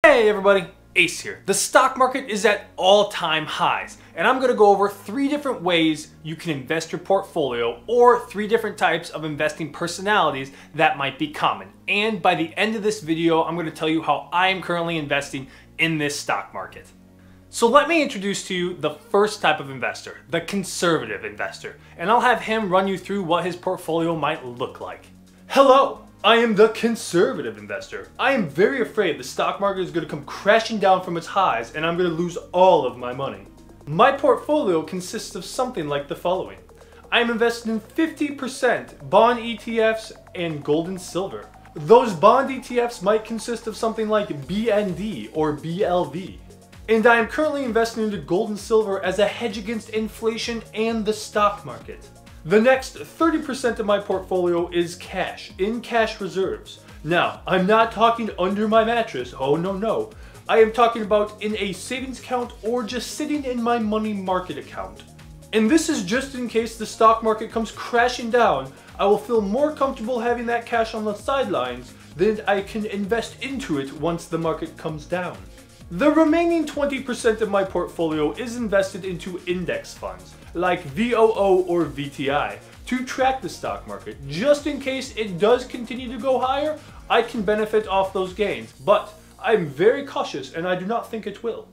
Hey everybody, Ace here. The stock market is at all-time highs, and I'm going to go over 3 different ways you can invest your portfolio, or 3 different types of investing personalities that might be common. And by the end of this video, I'm going to tell you how I am currently investing in this stock market. So let me introduce to you the first type of investor, the conservative investor, and I'll have him run you through what his portfolio might look like. Hello! I am the conservative investor. I am very afraid the stock market is going to come crashing down from its highs and I'm going to lose all of my money. My portfolio consists of something like the following. I am invested in 50% bond ETFs and gold and silver. Those bond ETFs might consist of something like BND or BLV. And I am currently investing into gold and silver as a hedge against inflation and the stock market. The next 30% of my portfolio is cash, in cash reserves. Now, I'm not talking under my mattress, oh no. I am talking about in a savings account or just sitting in my money market account. And this is just in case the stock market comes crashing down. I will feel more comfortable having that cash on the sidelines than I can invest into it once the market comes down. The remaining 20% of my portfolio is invested into index funds, like VOO or VTI, to track the stock market. Just in case it does continue to go higher, I can benefit off those gains, but I'm very cautious and I do not think it will.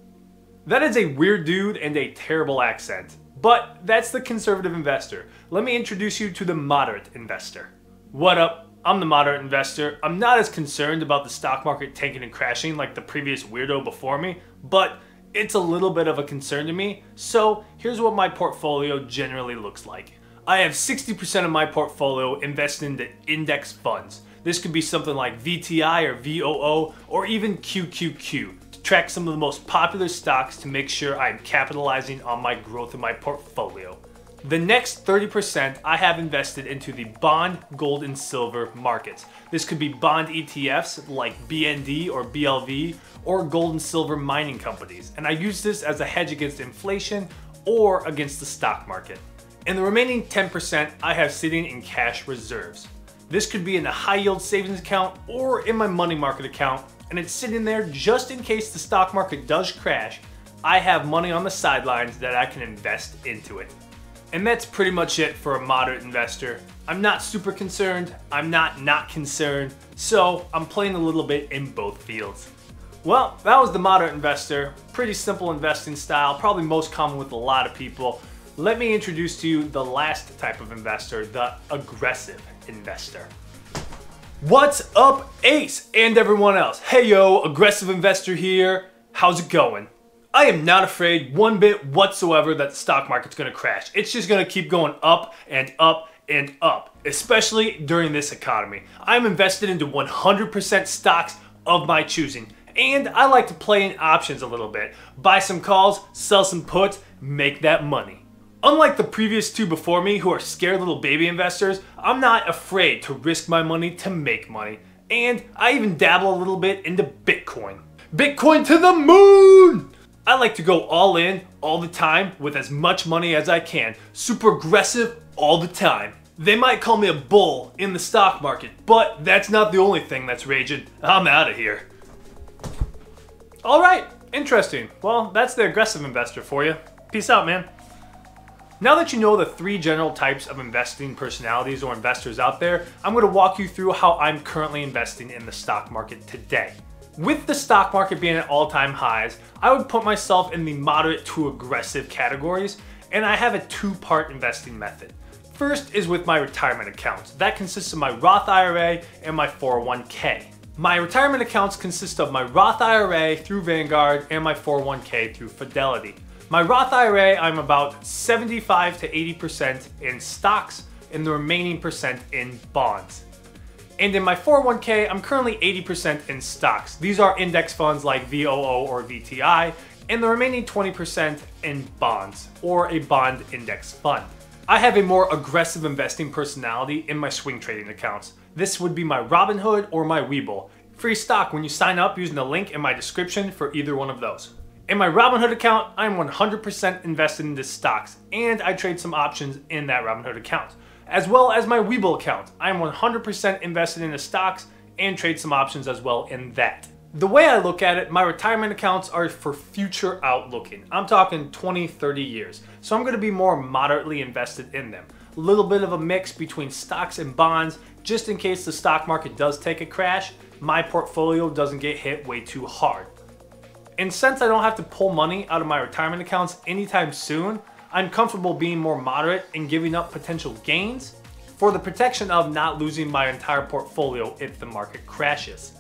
That is a weird dude and a terrible accent, but that's the conservative investor. Let me introduce you to the moderate investor. What up? I'm the moderate investor. I'm not as concerned about the stock market tanking and crashing like the previous weirdo before me, but it's a little bit of a concern to me. So here's what my portfolio generally looks like. I have 60% of my portfolio invested into index funds. This could be something like VTI or VOO or even QQQ to track some of the most popular stocks to make sure I'm capitalizing on my growth in my portfolio. The next 30% I have invested into the bond, gold, and silver markets. This could be bond ETFs like BND or BLV or gold and silver mining companies. And I use this as a hedge against inflation or against the stock market. And the remaining 10% I have sitting in cash reserves. This could be in a high yield savings account or in my money market account. And it's sitting there just in case the stock market does crash. I have money on the sidelines that I can invest into it. And that's pretty much it for a moderate investor. I'm not super concerned, I'm not concerned, so I'm playing a little bit in both fields. Well, that was the moderate investor. Pretty simple investing style, probably most common with a lot of people. Let me introduce to you the last type of investor, the aggressive investor. What's up, Ace and everyone else? Hey yo, aggressive investor here. How's it going? I am not afraid one bit whatsoever that the stock market's gonna crash. It's just gonna keep going up and up and up, especially during this economy. I'm invested into 100% stocks of my choosing, and I like to play in options a little bit. Buy some calls, sell some puts, make that money. Unlike the previous 2 before me who are scared little baby investors, I'm not afraid to risk my money to make money. And I even dabble a little bit into Bitcoin. Bitcoin to the moon! I like to go all in, all the time, with as much money as I can. Super aggressive all the time. They might call me a bull in the stock market, but that's not the only thing that's raging. I'm out of here. Alright, interesting. Well, that's the aggressive investor for you. Peace out, man. Now that you know the 3 general types of investing personalities or investors out there, I'm going to walk you through how I'm currently investing in the stock market today. With the stock market being at all-time highs, I would put myself in the moderate to aggressive categories, and I have a 2-part investing method. First is with my retirement accounts. That consists of my Roth IRA and my 401k. My retirement accounts consist of my Roth IRA through Vanguard and my 401k through Fidelity. My Roth IRA, I'm about 75 to 80% in stocks and the remaining percent in bonds. And in my 401k, I'm currently 80% in stocks. These are index funds like VOO or VTI, and the remaining 20% in bonds, or a bond index fund. I have a more aggressive investing personality in my swing trading accounts. This would be my Robinhood or my Webull. Free stock when you sign up using the link in my description for either one of those. In my Robinhood account, I'm 100% invested into stocks, and I trade some options in that Robinhood account. As well as my Webull account, I'm 100% invested into stocks and trade some options as well in that. The way I look at it, my retirement accounts are for future outlooking. I'm talking 20, 30 years. So I'm gonna be more moderately invested in them. A little bit of a mix between stocks and bonds, just in case the stock market does take a crash, my portfolio doesn't get hit way too hard. And since I don't have to pull money out of my retirement accounts anytime soon, I'm comfortable being more moderate and giving up potential gains for the protection of not losing my entire portfolio if the market crashes.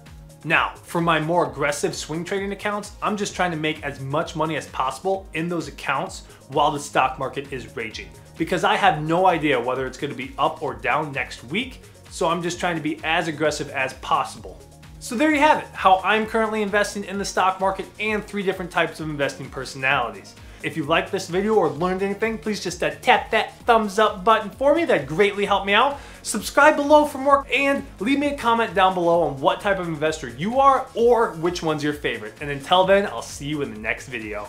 Now, for my more aggressive swing trading accounts, I'm just trying to make as much money as possible in those accounts while the stock market is raging, because I have no idea whether it's going to be up or down next week, so I'm just trying to be as aggressive as possible. So there you have it, how I'm currently investing in the stock market and 3 different types of investing personalities. If you liked this video or learned anything, please just tap that thumbs up button for me. That'd greatly help me out. Subscribe below for more and leave me a comment down below on what type of investor you are or which one's your favorite. And until then, I'll see you in the next video.